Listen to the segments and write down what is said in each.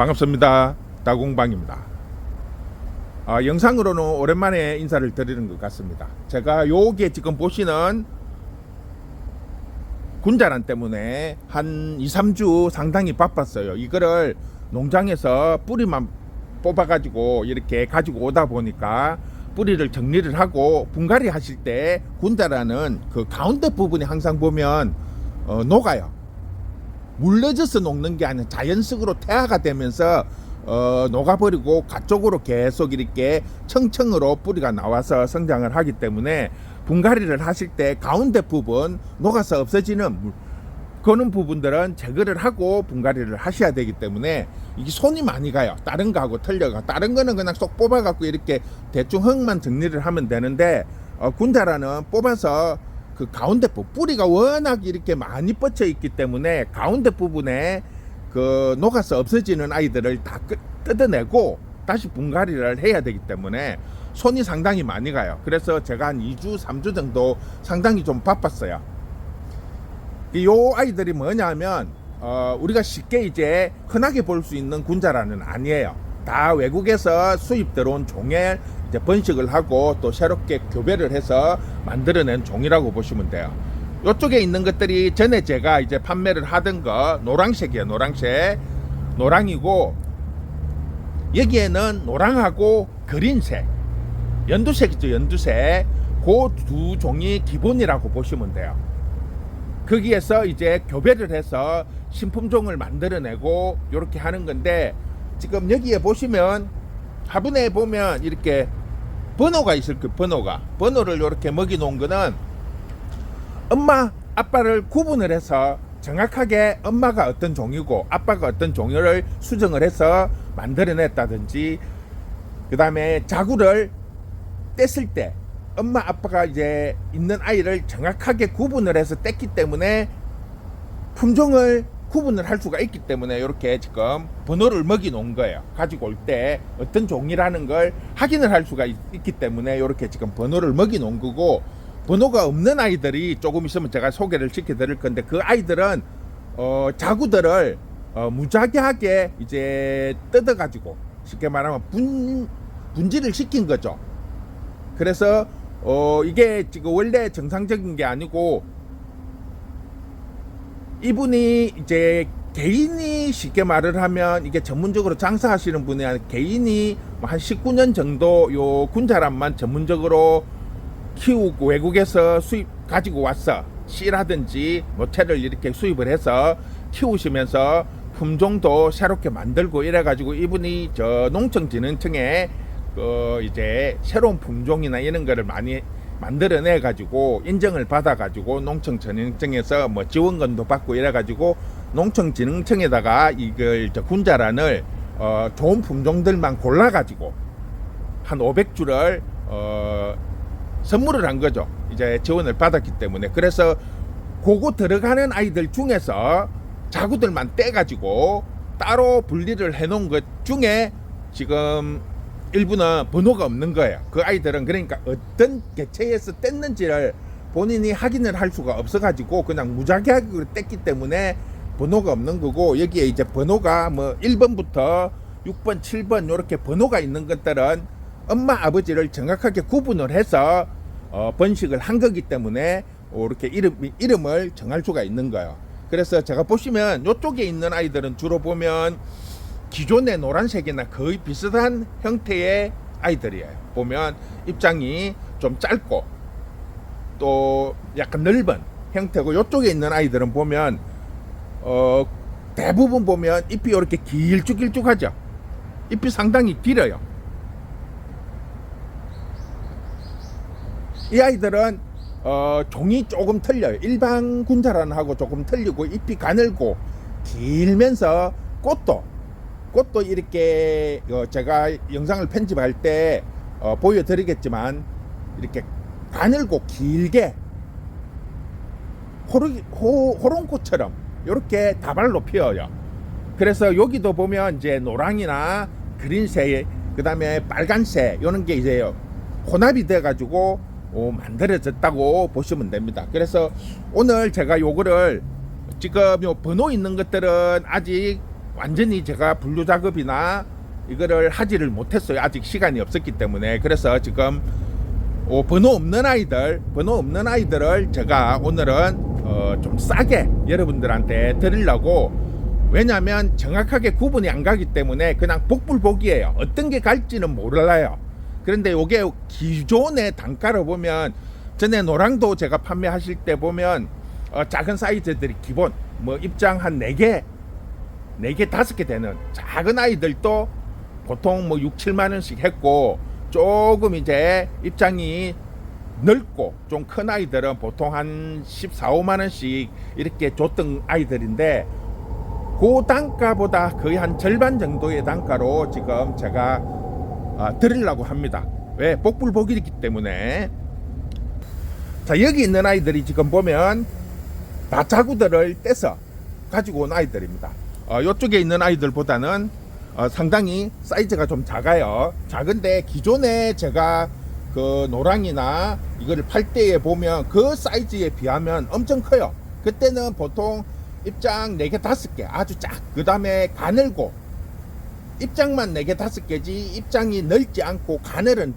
반갑습니다. 따공방입니다. 영상으로는 오랜만에 인사를 드리는 것 같습니다. 제가 요게 지금 보시는 군자란 때문에 한 2-3주 상당히 바빴어요. 이거를 농장에서 뿌리만 뽑아가지고 이렇게 가지고 오다 보니까 뿌리를 정리를 하고 분갈이 하실 때 군자라는 그 가운데 부분이 항상 보면 녹아요. 물려져서 녹는 게 아니라 자연식으로 태화가 되면서 녹아버리고 가쪽으로 계속 이렇게 청청으로 뿌리가 나와서 성장을 하기 때문에 분갈이를 하실 때 가운데 부분 녹아서 없어지는 그런 부분들은 제거를 하고 분갈이를 하셔야 되기 때문에 이게 손이 많이 가요. 다른 거하고 틀려가. 다른 거는 그냥 쏙 뽑아 갖고 이렇게 대충 흙만 정리를 하면 되는데 군자라는 뽑아서 그 가운데 부분 뿌리가 워낙 이렇게 많이 뻗쳐 있기 때문에 가운데 부분에 그 녹아서 없어지는 아이들을 다 뜯어내고 다시 분갈이를 해야 되기 때문에 손이 상당히 많이 가요. 그래서 제가 한 2주 3주 정도 상당히 좀 바빴어요. 요 아이들이 뭐냐면 우리가 쉽게 이제 흔하게 볼 수 있는 군자라는 아니에요. 다 외국에서 수입 들어온 종에 이제 번식을 하고 또 새롭게 교배를 해서 만들어낸 종이라고 보시면 돼요. 이쪽에 있는 것들이 전에 제가 이제 판매를 하던 거 노란색이에요. 노랑이고 여기에는 노랑하고 그린색, 연두색이죠. 연두색. 그 두 종이 기본이라고 보시면 돼요. 거기에서 이제 교배를 해서 신품종을 만들어내고 이렇게 하는 건데 지금 여기에 보시면 화분에 보면 이렇게 번호가 있을 거예요. 번호를 이렇게 먹이 놓은 거는 엄마 아빠를 구분을 해서 정확하게 엄마가 어떤 종이고 아빠가 어떤 종류를 수정을 해서 만들어냈다든지, 그 다음에 자구를 뗐을 때 엄마 아빠가 이제 있는 아이를 정확하게 구분을 해서 뗐기 때문에 품종을 구분을 할 수가 있기 때문에 이렇게 지금 번호를 먹이 놓은 거예요. 가지고 올 때 어떤 종이라는 걸 확인을 할 수가 있기 때문에 이렇게 지금 번호를 먹이 놓은 거고, 번호가 없는 아이들이 조금 있으면 제가 소개를 시켜 드릴 건데 그 아이들은 자구들을 무작위하게 이제 뜯어 가지고 쉽게 말하면 분질을 시킨 거죠. 그래서 이게 지금 원래 정상적인 게 아니고 이분이 이제 개인이 쉽게 말을 하면 이게 전문적으로 장사하시는 분이 아니라 개인이 한 19년 정도 요 군자란만 전문적으로 키우고 외국에서 수입 가지고 왔어. 씨라든지 모태를 이렇게 수입을 해서 키우시면서 품종도 새롭게 만들고 이래가지고 이분이 저 농촌진흥청에 이제 새로운 품종이나 이런 거를 많이 만들어내 가지고 인정을 받아 가지고 농촌진흥청에서 뭐 지원금도 받고 이래 가지고 농촌진흥청에다가 이걸 저 군자란을 좋은 품종들만 골라 가지고 한 500주를 선물을 한 거죠. 이제 지원을 받았기 때문에. 그래서 그거 들어가는 아이들 중에서 자구들만 떼 가지고 따로 분리를 해 놓은 것 중에 지금 일부는 번호가 없는 거예요. 그 아이들은 그러니까 어떤 개체에서 뗐는지를 본인이 확인을 할 수가 없어가지고 그냥 무작위하게 뗐기 때문에 번호가 없는 거고, 여기에 이제 번호가 뭐 1번부터 6번, 7번 이렇게 번호가 있는 것들은 엄마, 아버지를 정확하게 구분을 해서 번식을 한 거기 때문에 이렇게 이름을 정할 수가 있는 거예요. 그래서 제가 보시면 이쪽에 있는 아이들은 주로 보면 기존의 노란색이나 거의 비슷한 형태의 아이들이에요. 보면 입장이 좀 짧고 또 약간 넓은 형태고, 이쪽에 있는 아이들은 보면 대부분 보면 잎이 이렇게 길쭉길쭉하죠. 잎이 상당히 길어요. 이 아이들은 종이 조금 틀려요. 일반 군자란하고 조금 틀리고 잎이 가늘고 길면서 꽃도 이렇게 제가 영상을 편집할 때 보여드리겠지만 이렇게 가늘고 길게 호롱꽃처럼 이렇게 다발로 피어요. 그래서 여기도 보면 이제 노랑이나 그린색, 그 다음에 빨간색 이런 게 이제 혼합이 돼 가지고 만들어졌다고 보시면 됩니다. 그래서 오늘 제가 요거를 지금 요 번호 있는 것들은 아직 완전히 제가 분류 작업이나 이거를 하지를 못했어요. 아직 시간이 없었기 때문에. 그래서 지금 번호 없는 아이들을 제가 오늘은 좀 싸게 여러분들한테 드리려고. 왜냐하면 정확하게 구분이 안 가기 때문에 그냥 복불복이에요. 어떤 게 갈지는 몰라요. 그런데 요게 기존의 단가를 보면, 전에 노랑도 제가 판매하실 때 보면 작은 사이즈들이 기본 뭐 입장 한 4개 5개 되는 작은 아이들도 보통 뭐 6, 7만 원씩 했고, 조금 이제 입장이 넓고 좀 큰 아이들은 보통 한 14, 5만 원씩 이렇게 줬던 아이들인데, 그 단가보다 거의 한 절반 정도의 단가로 지금 제가 드리려고 합니다. 왜? 복불복이기 때문에. 자, 여기 있는 아이들이 지금 보면 다 자구들을 떼서 가지고 온 아이들입니다. 이쪽에 있는 아이들보다는 상당히 사이즈가 좀 작아요. 작은데 기존에 제가 그 노랑이나 이거를 팔 때에 보면 그 사이즈에 비하면 엄청 커요. 그때는 보통 입장 4개 5개 아주 그 다음에 가늘고, 입장만 4개 5개지 입장이 넓지 않고 가늘은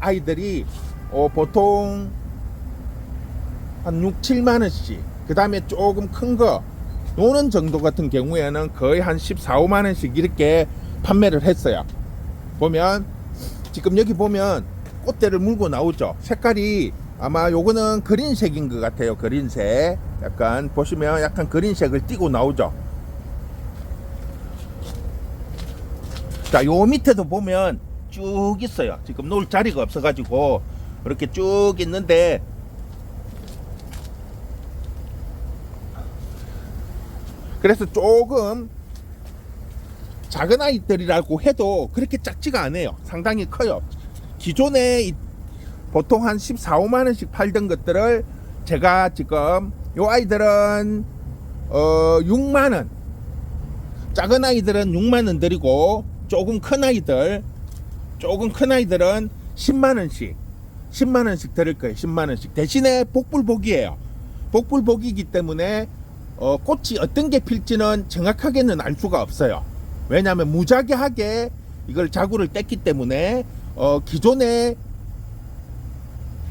아이들이 보통 한 6, 7만 원씩, 그 다음에 조금 큰 거 노는 정도 같은 경우에는 거의 한 14, 5만 원씩 이렇게 판매를 했어요. 보면 지금 여기 보면 꽃대를 물고 나오죠. 색깔이 아마 요거는 그린색인 것 같아요. 그린색. 약간 보시면 약간 그린색을 띠고 나오죠. 자, 요 밑에도 보면 쭉 있어요. 지금 놓을 자리가 없어 가지고 이렇게 쭉 있는데, 그래서 조금 작은 아이들이라고 해도 그렇게 작지가 않아요. 상당히 커요. 기존에 보통 한 14, 5만 원씩 팔던 것들을 제가 지금 요 아이들은 6만 원, 작은 아이들은 6만 원 드리고, 조금 큰 아이들은 10만 원씩 드릴 거예요. 10만 원씩. 대신에 복불복이에요. 복불복이기 때문에 꽃이 어떤 게 필지는 정확하게는 알 수가 없어요. 왜냐하면 무작위하게 이걸 자구를 뗐기 때문에 기존에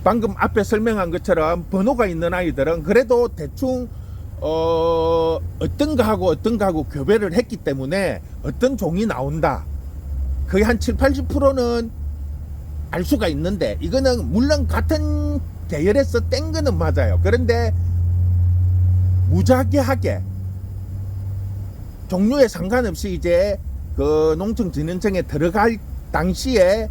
방금 앞에 설명한 것처럼 번호가 있는 아이들은 그래도 대충 어떤 거하고 교배를 했기 때문에 어떤 종이 나온다, 거의 한 7, 80%는 알 수가 있는데, 이거는 물론 같은 계열에서 뗀 거는 맞아요. 그런데 무작위하게 종류에 상관없이 이제 그 농촌진흥청에 들어갈 당시에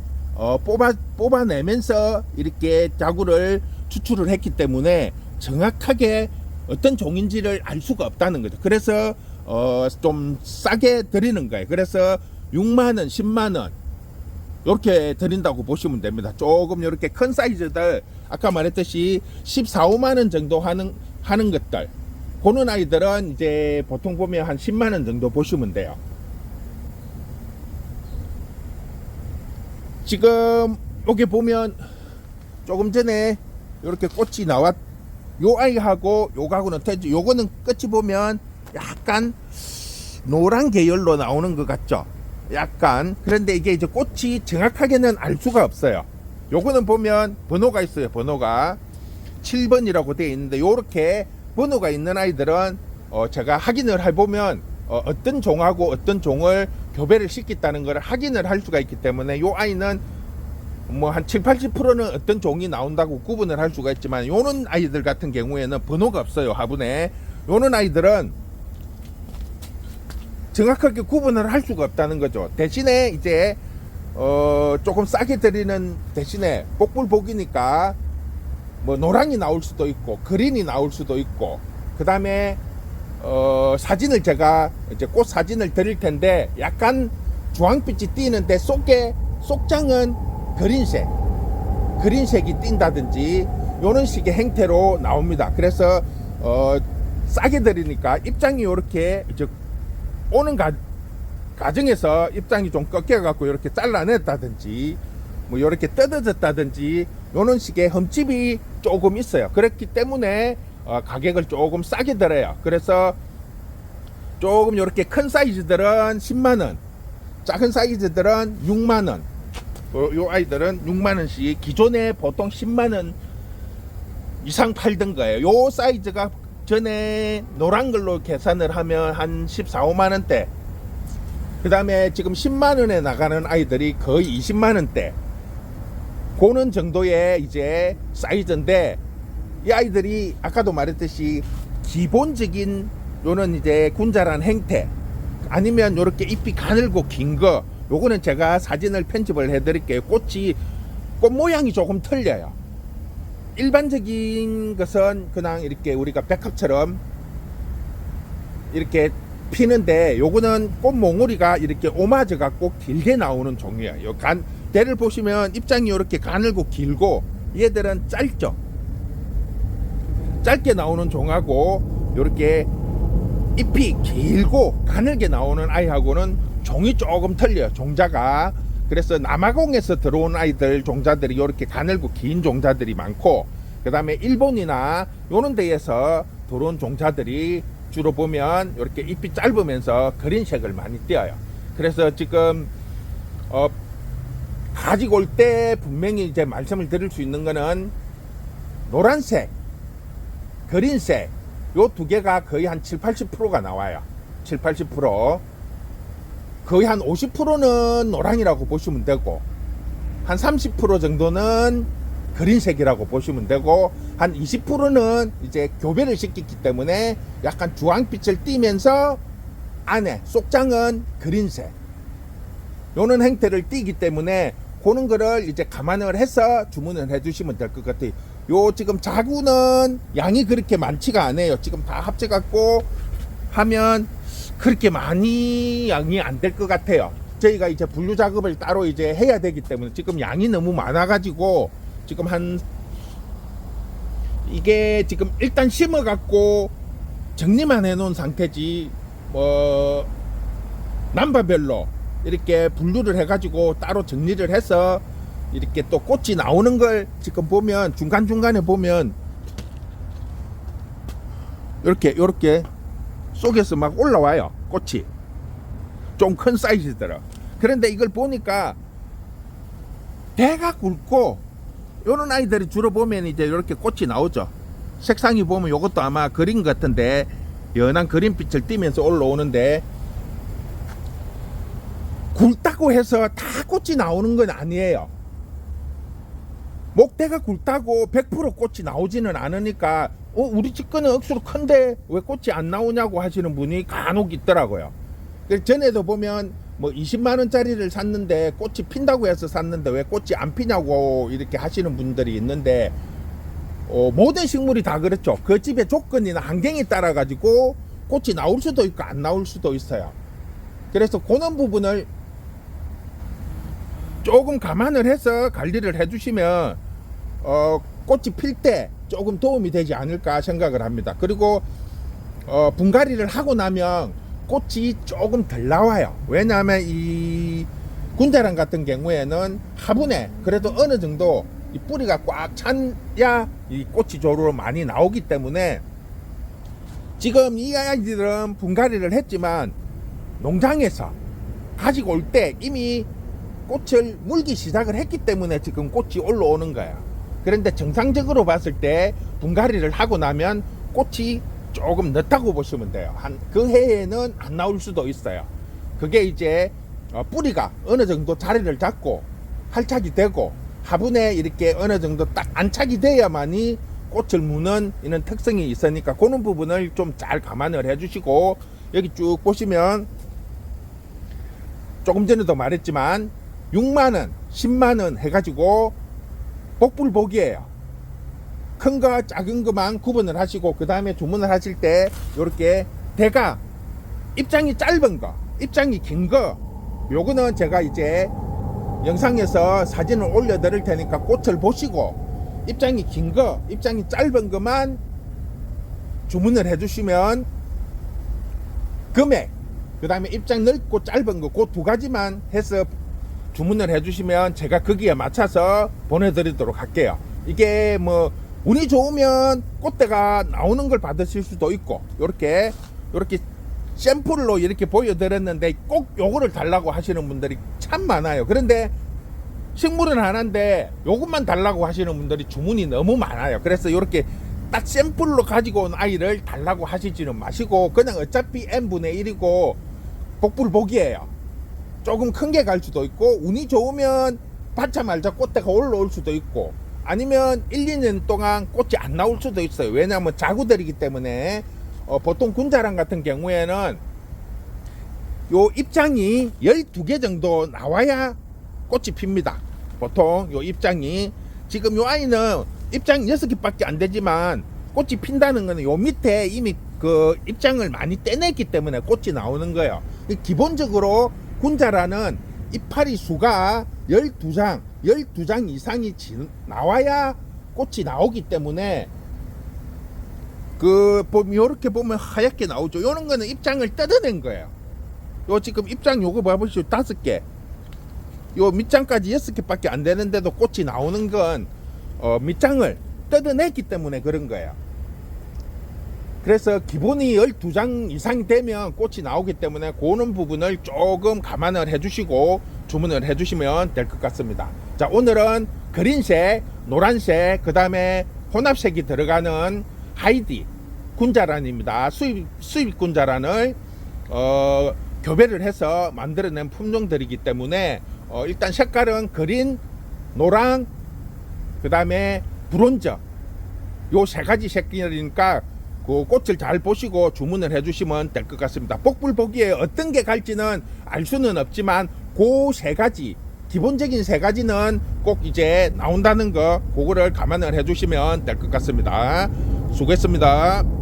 뽑아내면서 이렇게 자구를 추출을 했기 때문에 정확하게 어떤 종인지를 알 수가 없다는 거죠. 그래서 좀 싸게 드리는 거예요. 그래서 6만원, 10만원 이렇게 드린다고 보시면 됩니다. 조금 이렇게 큰 사이즈들, 아까 말했듯이 14, 5만원 정도 하는 것들, 보는 아이들은 이제 보통 보면 한 10만원 정도 보시면 돼요. 지금 여기 보면 조금 전에 이렇게 꽃이 나왔, 요 아이하고 요거하고는 텐즈, 요거는 끝이 보면 약간 노란 계열로 나오는 것 같죠. 약간. 그런데 이게 이제 꽃이 정확하게는 알 수가 없어요. 요거는 보면 번호가 있어요. 번호가 7번이라고 되어 있는데, 요렇게 번호가 있는 아이들은 제가 확인을 해보면 어떤 종하고 어떤 종을 교배를 시켰다는 걸 확인을 할 수가 있기 때문에, 요 아이는 뭐 한 7, 80%는 어떤 종이 나온다고 구분을 할 수가 있지만, 요런 아이들 같은 경우에는 번호가 없어요. 화분에. 요런 아이들은 정확하게 구분을 할 수가 없다는 거죠. 대신에 이제 조금 싸게 드리는 대신에 복불복이니까 뭐 노랑이 나올 수도 있고 그린이 나올 수도 있고, 그 다음에 사진을 제가 이제 꽃 사진을 드릴 텐데, 약간 주황빛이 띄는데 속장은 그린색이 띈다든지 이런 식의 형태로 나옵니다. 그래서 싸게 드리니까 입장이 이렇게 오는 과정에서 입장이 좀 꺾여 갖고 이렇게 잘라냈다든지 뭐 이렇게 뜯어졌다든지 이런 식의 흠집이 조금 있어요. 그렇기 때문에 가격을 조금 싸게 들어요. 그래서 조금 이렇게 큰 사이즈들은 10만원, 작은 사이즈들은 6만원. 요 아이들은 6만원씩, 기존에 보통 10만원 이상 팔던 거예요. 요 사이즈가 전에 노란 걸로 계산을 하면 한 14, 5만원대. 그 다음에 지금 10만원에 나가는 아이들이 거의 20만원대. 고는 정도의 이제 사이즈인데, 이 아이들이 아까도 말했듯이 기본적인 요는 이제 군자란 행태, 아니면 요렇게 잎이 가늘고 긴 거, 요거는 제가 사진을 편집을 해 드릴게요. 꽃 모양이 조금 틀려요. 일반적인 것은 그냥 이렇게 우리가 백합처럼 이렇게 피는데, 요거는 꽃 몽우리가 이렇게 오마져 갖고 길게 나오는 종이에요. 요 대를 보시면 입장이 이렇게 가늘고 길고, 얘들은 짧죠. 짧게 나오는 종하고 요렇게 잎이 길고 가늘게 나오는 아이하고는 종이 조금 틀려요, 종자가. 그래서 남아공에서 들어온 아이들 종자들이 이렇게 가늘고 긴 종자들이 많고, 그 다음에 일본이나 요런 데에서 들어온 종자들이 주로 보면 이렇게 잎이 짧으면서 그린색을 많이 띄어요. 그래서 지금 가지고 올 때 분명히 이제 말씀을 드릴 수 있는 거는 노란색, 그린색, 요 두 개가 거의 한 7, 80%가 나와요. 7, 80%. 거의 한 50%는 노랑이라고 보시면 되고, 한 30% 정도는 그린색이라고 보시면 되고, 한 20%는 이제 교배를 시켰기 때문에 약간 주황빛을 띠면서 안에 속장은 그린색, 요는 행태를 띠기 때문에 그런 거를 이제 감안을 해서 주문을 해 주시면 될 것 같아요. 요 지금 자구는 양이 그렇게 많지가 않아요. 지금 다 합쳐 갖고 하면 그렇게 많이 양이 안 될 것 같아요. 저희가 이제 분류 작업을 따로 이제 해야 되기 때문에 지금 양이 너무 많아 가지고, 지금 이게 지금 일단 심어 갖고 정리만 해 놓은 상태지, 남바별로 이렇게 분류를 해 가지고 따로 정리를 해서 이렇게 또 꽃이 나오는 걸 지금 보면, 중간중간에 보면 요렇게 속에서 막 올라와요, 꽃이. 좀 큰 사이즈들은. 그런데 이걸 보니까 대가 굵고, 요런 아이들이 주로 보면 이제 이렇게 꽃이 나오죠. 색상이 보면 요것도 아마 그린 것 같은데, 연한 그린빛을 띠면서 올라오는데, 굵다고 해서 다 꽃이 나오는 건 아니에요. 목대가 굵다고 100% 꽃이 나오지는 않으니까, 우리 집 거는 억수로 큰데 왜 꽃이 안 나오냐고 하시는 분이 간혹 있더라고요. 전에도 보면 뭐 20만원짜리를 샀는데 꽃이 핀다고 해서 샀는데 왜 꽃이 안 피냐고 이렇게 하시는 분들이 있는데, 모든 식물이 다 그렇죠. 그 집의 조건이나 환경에 따라 가지고 꽃이 나올 수도 있고 안 나올 수도 있어요. 그래서 그런 부분을 조금 감안을 해서 관리를 해 주시면 꽃이 필 때 조금 도움이 되지 않을까 생각을 합니다. 그리고 분갈이를 하고 나면 꽃이 조금 덜 나와요. 왜냐하면 이 군자랑 같은 경우에는 화분에 그래도 어느 정도 이 뿌리가 꽉 찬야 이 꽃이 조로 많이 나오기 때문에, 지금 이 아이들은 분갈이를 했지만 농장에서 가지고 올 때 이미 꽃을 물기 시작을 했기 때문에 지금 꽃이 올라오는 거야. 그런데 정상적으로 봤을 때 분갈이를 하고 나면 꽃이 조금 늦다고 보시면 돼요. 그 해에는 안 나올 수도 있어요. 그게 이제 뿌리가 어느 정도 자리를 잡고 활착이 되고 화분에 이렇게 어느 정도 딱 안착이 돼야만이 꽃을 무는 이런 특성이 있으니까, 그런 부분을 좀 잘 감안을 해 주시고, 여기 쭉 보시면 조금 전에도 말했지만 6만원, 10만원 해가지고 복불복이에요. 큰 거 작은 거만 구분을 하시고, 그 다음에 주문을 하실 때 요렇게 대가 입장이 짧은 거, 입장이 긴 거, 요거는 제가 이제 영상에서 사진을 올려 드릴 테니까 꽃을 보시고, 입장이 긴 거, 입장이 짧은 거만 주문을 해 주시면 금액, 그 다음에 입장 넓고 짧은 거, 그 두 가지만 해서 주문을 해 주시면 제가 거기에 맞춰서 보내드리도록 할게요. 이게 뭐 운이 좋으면 꽃대가 나오는 걸 받으실 수도 있고, 요렇게 샘플로 이렇게 보여드렸는데 꼭 요거를 달라고 하시는 분들이 참 많아요. 그런데 식물은 하나인데 요것만 달라고 하시는 분들이 주문이 너무 많아요. 그래서 이렇게 딱 샘플로 가지고 온 아이를 달라고 하시지는 마시고 그냥 어차피 n분의 1이고 복불복이에요. 조금 큰 게 갈 수도 있고 운이 좋으면 받자마자 꽃대가 올라올 수도 있고 아니면 1, 2년 동안 꽃이 안 나올 수도 있어요. 왜냐하면 자구들이기 때문에 보통 군자랑 같은 경우에는 요 입장이 12개 정도 나와야 꽃이 핍니다. 보통 요 입장이 지금 요 아이는 입장이 6개밖에 안 되지만 꽃이 핀다는 거는 요 밑에 이미 그 입장을 많이 떼냈기 때문에 꽃이 나오는 거예요. 기본적으로 군자라는 이파리 수가 12장 이상이 나와야 꽃이 나오기 때문에 요렇게 보면 하얗게 나오죠. 요런 거는 입장을 뜯어낸 거예요. 요 지금 입장 요거 봐보시죠. 5개. 요 밑장까지 6개밖에 안 되는데도 꽃이 나오는 건 밑장을 뜯어냈기 때문에 그런 거예요. 그래서 기본이 12장 이상 되면 꽃이 나오기 때문에 그런 부분을 조금 감안을 해주시고 주문을 해주시면 될 것 같습니다. 자, 오늘은 그린색, 노란색, 그 다음에 혼합색이 들어가는 하이디 군자란입니다. 수입 군자란을 교배를 해서 만들어낸 품종들이기 때문에 일단 색깔은 그린, 노랑, 그 다음에 브론즈 요 3가지 색깔이니까 그 꽃을 잘 보시고 주문을 해주시면 될 것 같습니다. 복불복이에 어떤 게 갈지는 알 수는 없지만 그 3가지 기본적인 3가지는 꼭 이제 나온다는 거 그거를 감안을 해주시면 될 것 같습니다. 수고했습니다.